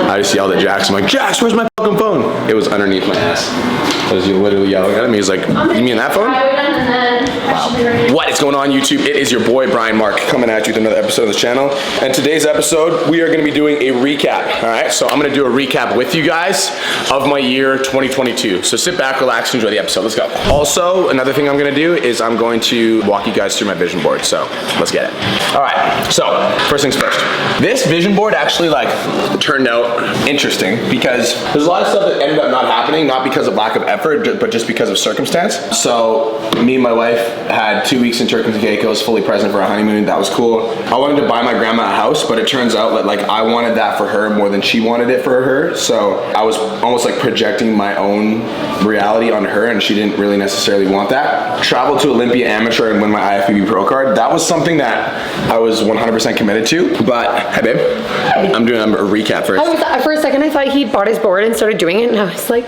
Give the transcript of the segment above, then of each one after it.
I just yelled at Jax. I'm like, Jax, where's my fucking phone? It was underneath my ass. As you literally yelling at me. He's like, you mean that phone? Wow. What is going on, YouTube? It is your boy Brian Mark coming at you with another episode of this channel. And today's episode, we are going to be doing a recap. All right, so I'm going to do a recap with you guys of my year 2022. So sit back, relax, enjoy the episode. Let's go. Also, another thing I'm going to do is I'm going to walk you guys through my vision board. So let's get it. All right. So first things first. This vision board actually turned out interesting because there's a lot of stuff that ended up not happening, not because of lack of effort, but just because of circumstance. So me and my wife had 2 weeks in Turks and Caicos, fully present for our honeymoon. That was cool. I wanted to buy my grandma a house, but it turns out that I wanted that for her more than she wanted it for her. So I was almost projecting my own reality on her, and she didn't really necessarily want that. Travel to Olympia Amateur and win my IFBB Pro card. That was something that I was 100% committed to. But hey babe, I'm doing a recap first. For a second I thought he'd bought his board and started doing it, and I was like,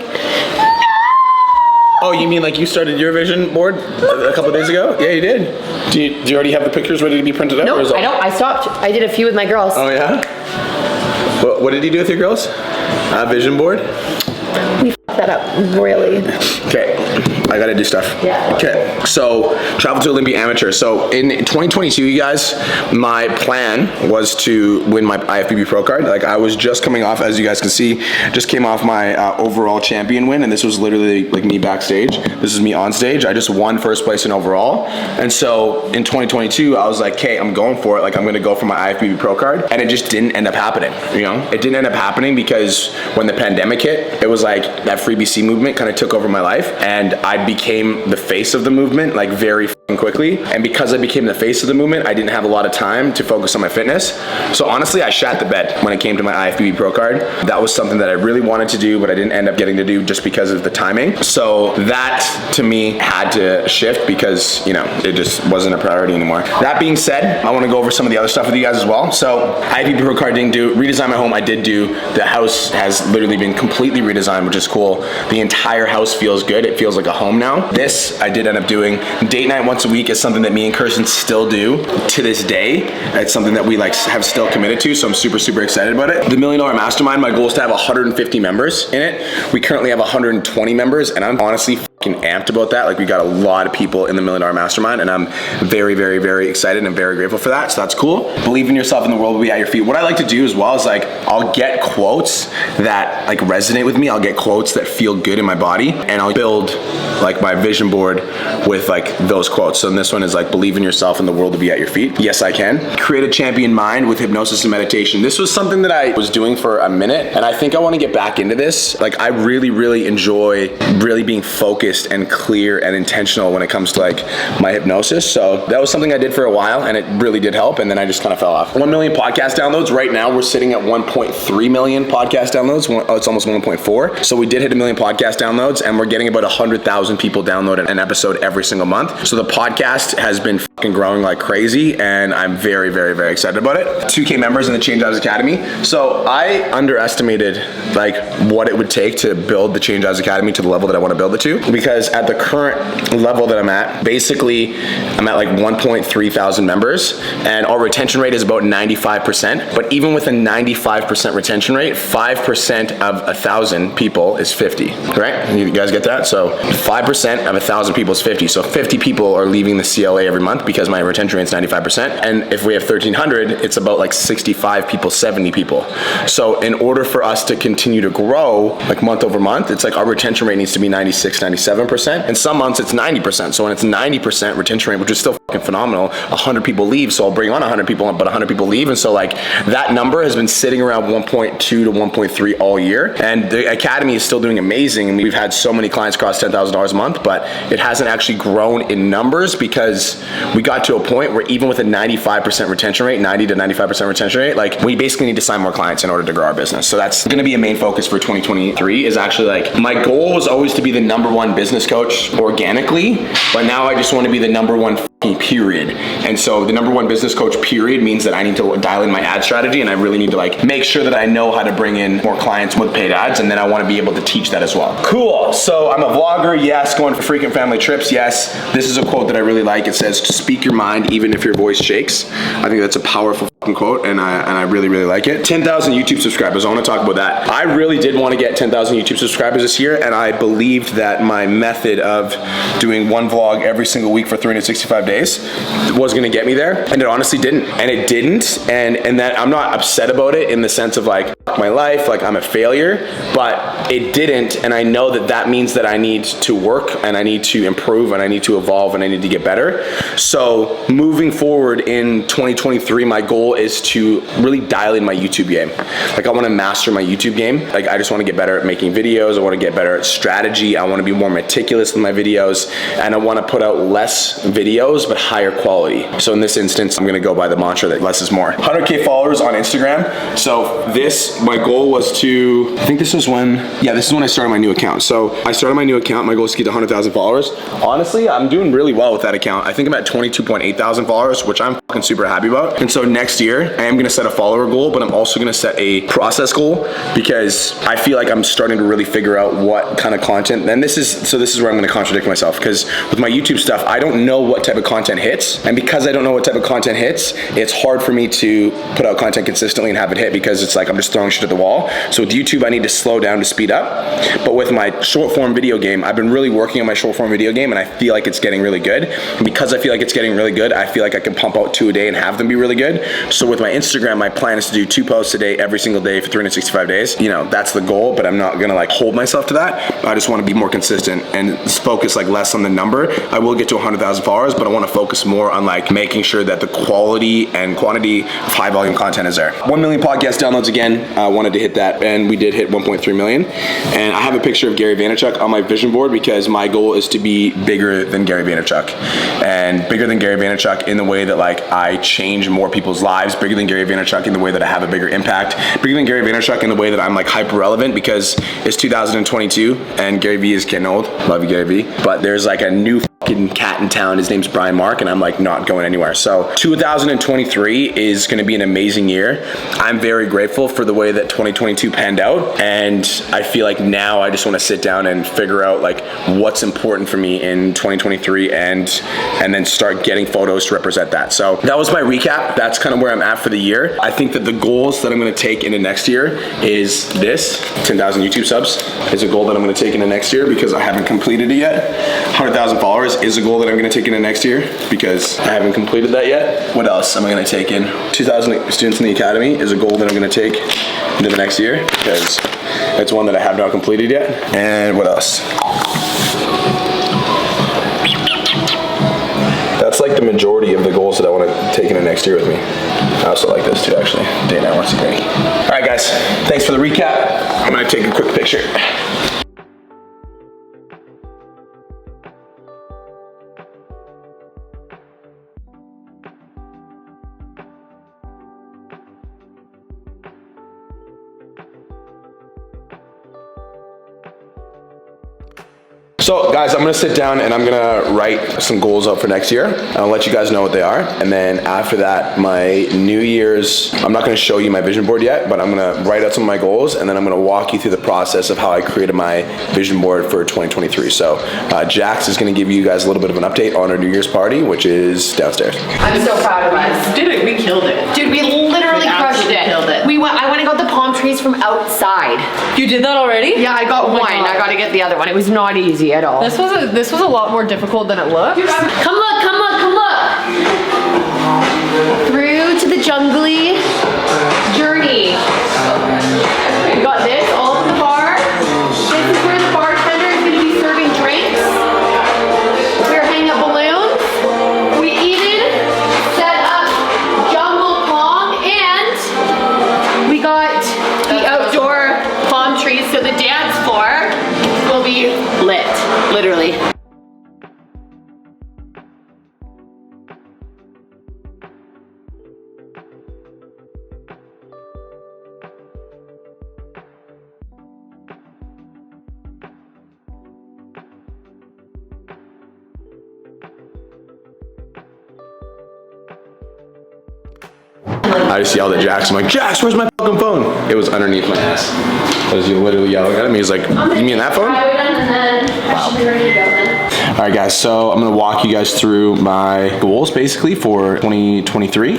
oh, you mean you started your vision board a couple of days ago? Yeah, you did. Do you already have the pictures ready to be printed out? No, I don't. I stopped. I did a few with my girls. Oh yeah? What did you do with your girls? Vision board? We fucked that up, really. Okay, I gotta do stuff. Yeah. Okay, so travel to Olympia Amateur. So in 2022, you guys, my plan was to win my IFBB Pro card. I was just coming off, as you guys can see, just came off my overall champion win, and this was literally me backstage. This is me on stage. I just won first place in overall. And so in 2022, I was like, okay, I'm going for it. I'm gonna go for my IFBB Pro card. And it just didn't end up happening, you know? It didn't end up happening because when the pandemic hit, it was that Free BC movement kind of took over my life, and I became the face of the movement very quickly. And because I became the face of the movement, I didn't have a lot of time to focus on my fitness. So honestly, I shat the bed when it came to my IFBB Pro card. That was something that I really wanted to do, but I didn't end up getting to do just because of the timing. So that to me had to shift because, it just wasn't a priority anymore. That being said, I want to go over some of the other stuff with you guys as well. So IFBB Pro card didn't do, redesign my home, I did do. The house has literally been completely redesigned, which is cool. The entire house feels good. It feels like a home now. This I did end up doing. Date night once a week is something that me and Kirsten still do to this day. It's something that we have still committed to, so I'm super, super excited about it. The $1 Million Mastermind, my goal is to have 150 members in it. We currently have 120 members, and I'm honestly amped about that. We got a lot of people in the $1 Million Mastermind, and I'm very, very, very excited and very grateful for that. So that's cool. Believe in yourself, and the world will be at your feet. What I like to do as well is I'll get quotes that resonate with me. I'll get quotes that feel good in my body, and I'll build my vision board with those quotes. So this one is believe in yourself and the world will be at your feet. Yes, I can. Create a champion mind with hypnosis and meditation. This was something that I was doing for a minute, and I think I want to get back into this. I really, really enjoy really being focused and clear and intentional when it comes to my hypnosis. So that was something I did for a while, and it really did help, and then I just kind of fell off. 1 million podcast downloads. Right now we're sitting at 1.3 million podcast downloads. It's almost 1.4. So we did hit 1 million podcast downloads, and we're getting about 100,000 people download an episode every single month. So the podcast has been growing like crazy, and I'm very, very, very excited about it. 2K members in the Change Lives Academy. So I underestimated what it would take to build the Change Lives Academy to the level that I want to build it to, because at the current level that I'm at, basically I'm at 1.3 thousand members, and our retention rate is about 95%. But even with a 95% retention rate, 5% of 1,000 people is 50, correct? You guys get that? So 5% of 1,000 people is 50. So 50 people are leaving the CLA every month because my retention rate is 95%. And if we have 1,300, it's about 65 people, 70 people. So in order for us to continue to grow month over month, it's our retention rate needs to be 96, 97%. And some months it's 90%. So when it's 90% retention rate, which is still phenomenal, 100 people leave. So I'll bring on 100 people, but 100 people leave. And so that number has been sitting around 1.2 to 1.3 all year. And the Academy is still doing amazing. And we've had so many clients cross $10,000 a month, but it hasn't actually grown in numbers because we got to a point where even with a 95% retention rate, 90 to 95% retention rate, we basically need to sign more clients in order to grow our business. So that's going to be a main focus for 2023 is actually my goal was always to be the #1 business coach organically, but now I just want to be the #1 period. And so the #1 business coach period means that I need to dial in my ad strategy, and I really need to make sure that I know how to bring in more clients with paid ads, and then I want to be able to teach that as well. Cool. So I'm a vlogger, yes. Going for frequent family trips, yes. This is a quote that I really like. It says, "Speak your mind even if your voice shakes." I think that's a powerful quote, and I really like it. 10,000 YouTube subscribers. I want to talk about that. I really did want to get 10,000 YouTube subscribers this year, and I believed that my method of doing one vlog every single week for 365 days was going to get me there, and it honestly didn't. And it didn't, and that I'm not upset about it in the sense of like my life, like I'm a failure, but it didn't, and I know that that means that I need to work, and I need to improve, and I need to evolve, and I need to get better. So moving forward in 2023, my goal is to really dial in my YouTube game. Like I want to master my YouTube game. Like I just want to get better at making videos. I want to get better at strategy. I want to be more meticulous in my videos, and I want to put out less videos but higher quality. So in this instance, I'm going to go by the mantra that less is more. 100K followers on Instagram. So my goal was to, I think this is when I started my new account. So I started my new account. My goal is to get to 100,000 followers. Honestly, I'm doing really well with that account. I think I'm at 22.8 thousand followers, which I'm fucking super happy about. And so next year, I am gonna set a follower goal, but I'm also gonna set a process goal, because I feel like I'm starting to really figure out what kind of content, and this is where I'm gonna contradict myself, because with my YouTube stuff, I don't know what type of content hits. And because I don't know what type of content hits, it's hard for me to put out content consistently and have it hit, because it's like I'm just throwing shit at the wall. So with YouTube, I need to slow down to speed up. But with my short form video game, I've been really working on my short form video game, and I feel like it's getting really good. And because I feel like it's getting really good, I feel like I can pump out 2 a day and have them be really good. So with my Instagram, my plan is to do 2 posts a day every single day for 365 days. You know, that's the goal, but I'm not gonna like hold myself to that. I just wanna be more consistent and focus like less on the number. I will get to 100,000 followers, but I wanna focus more on like making sure that the quality and quantity of high volume content is there. 1 million podcast downloads again. I wanted to hit that, and we did hit 1.3 million. And I have a picture of Gary Vaynerchuk on my vision board, because my goal is to be bigger than Gary Vaynerchuk, and bigger than Gary Vaynerchuk in the way that like I change more people's lives, bigger than Gary Vaynerchuk in the way that I have a bigger impact, bigger than Gary Vaynerchuk in the way that I'm like hyper relevant, because it's 2022 and Gary Vee is getting old. Love you, Gary Vee. But there's like a new fucking cat in town. His name's Brian Mark, and I'm like not going anywhere. So 2023 is going to be an amazing year. I'm very grateful for the way that 2022 panned out, and I feel like now I just want to sit down and figure out like what's important for me in 2023, and then start getting photos to represent that. So that was my recap. That's kind of where I'm at for the year. I think that the goals that I'm going to take into next year is this 10,000 YouTube subs is a goal that I'm going to take into next year, because I haven't completed it yet. 100,000 followers is a goal that I'm going to take into next year, because I haven't completed that yet. What else am I going to take in? 2,000 students in the academy is a goal that I'm going to take into the next year, because it's one that I have not completed yet. And what else? That's like the majority of the goals that I want to take into next year with me. I also like this too, actually. Dana wants to agree. All right, guys. Thanks for the recap. I'm going to take a quick picture. So guys, I'm gonna sit down and I'm gonna write some goals out for next year. I'll let you guys know what they are. And then after that, my New Year's, I'm not gonna show you my vision board yet, but I'm gonna write out some of my goals, and then I'm gonna walk you through the process of how I created my vision board for 2023. So Jax is gonna give you guys a little bit of an update on our New Year's party, which is downstairs. I'm so proud of us. Did it? We killed it. Dude, we literally crushed it. Killed it. I went and got the palm trees from outside. You did that already? Yeah, I got one. God. I got to get the other one. It was not easy at all. This was a lot more difficult than it looked. Come look, come look, come look. Through to the jungly journey. We got this all up in the bar. This is where the bartender is going to be serving drinks. We're hanging up balloons. We even set up jungle pong, and we got the outdoor palm trees, so the dance floor will be lit, literally. I just yelled at Jax. I'm like, Jax, where's my fucking phone? It was underneath my ass. I was literally yelling at him. He's like, you mean that phone? And then I should be ready to go then. right, guys, so I'm gonna walk you guys through my goals basically for 2023.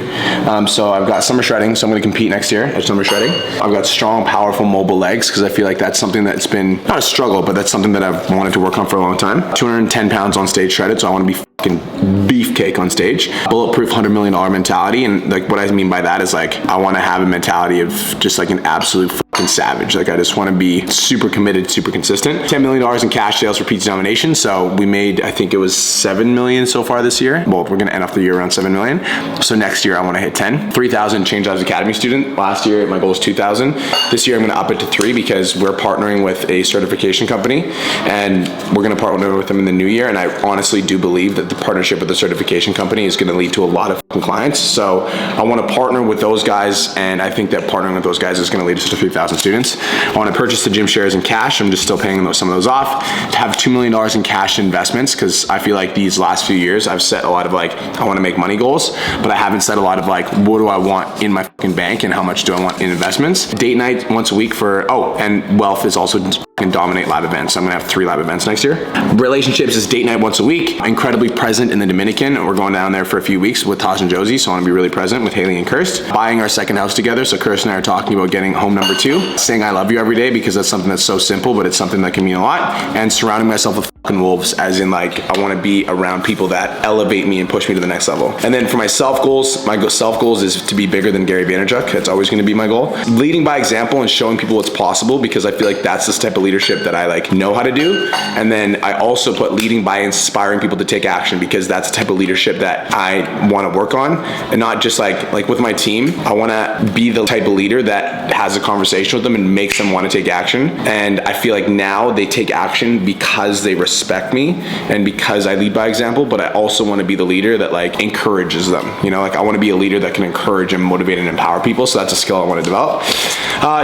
So I've got summer shredding, so I'm gonna compete next year at summer shredding. I've got strong, powerful, mobile legs, because I feel like that's something that's been, not a struggle, but that's something that I've wanted to work on for a long time. 210 pounds on stage shredded, so I wanna be fucking beefcake on stage. Bulletproof $100 million mentality, and like what I mean by that is like, I wanna have a mentality of just like an absolute fucking savage. Like I just wanna be super committed, super consistent. $10 million in cash sales for pizza nomination. So we made, I think it was 7 million so far this year. Well, we're gonna end off the year around 7 million. So next year I wanna hit 10. 3,000 Change Lives Academy student. Last year my goal was 2,000. This year I'm gonna up it to 3 because we're partnering with a certification company and we're gonna partner with them in the new year. And I honestly do believe that the partnership with the certification company is gonna lead to a lot of clients. So I wanna partner with those guys, and I think that partnering with those guys is gonna lead us to 3,000 students. I wanna purchase the gym shares in cash. I'm just still paying some of those off. To have $2 million in cash investments, because I feel like these last few years I've set a lot of like, I wanna make money goals, but I haven't set a lot of like, what do I want in my fucking bank and how much do I want in investments. Date night once a week for, oh, and wealth is also can dominate live events. So I'm gonna have 3 live events next year. Relationships is date night once a week. Incredibly present in the Dominican. We're going down there for a few weeks with Taj and Josie, so I wanna be really present with Haley and Kirst. Buying our second house together, so Kirst and I are talking about getting home number 2. Saying I love you every day, because that's something that's so simple, but it's something that can mean a lot. And surrounding myself with fucking wolves, as in like, I wanna be around people that elevate me and push me to the next level. And then for my self goals, my self goals is to be bigger than Gary Vaynerchuk. That's always gonna be my goal. Leading by example and showing people what's possible, because I feel like that's this type of leadership that I like know how to do. And then I also put leading by inspiring people to take action, because that's the type of leadership that I want to work on. And not just like with my team, I want to be the type of leader that has a conversation with them and makes them want to take action. And I feel like now they take action because they respect me and because I lead by example, but I also want to be the leader that like encourages them. You know, like I want to be a leader that can encourage and motivate and empower people. So that's a skill I want to develop.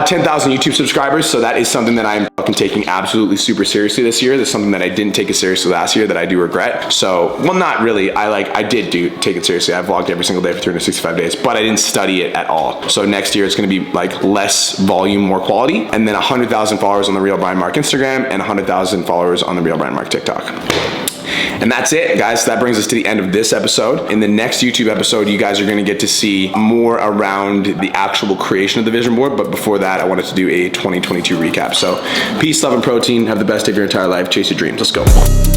10,000 YouTube subscribers. So that is something that I'm fucking taking absolutely super seriously this year. That's something that I didn't take it seriously last year that I do regret. So, well, not really. I did take it seriously. I vlogged every single day for 365 days, but I didn't study it at all. So next year it's going to be like less volume, more quality, and then 100,000 followers on the Real Brian Mark Instagram and 100,000 followers on the Real Brian Mark TikTok. And that's it, guys. That brings us to the end of this episode. In the next YouTube episode, you guys are going to get to see more around the actual creation of the vision board. But before that, I wanted to do a 2022 recap. So peace, love, and protein. Have the best day of your entire life. Chase your dreams. Let's go.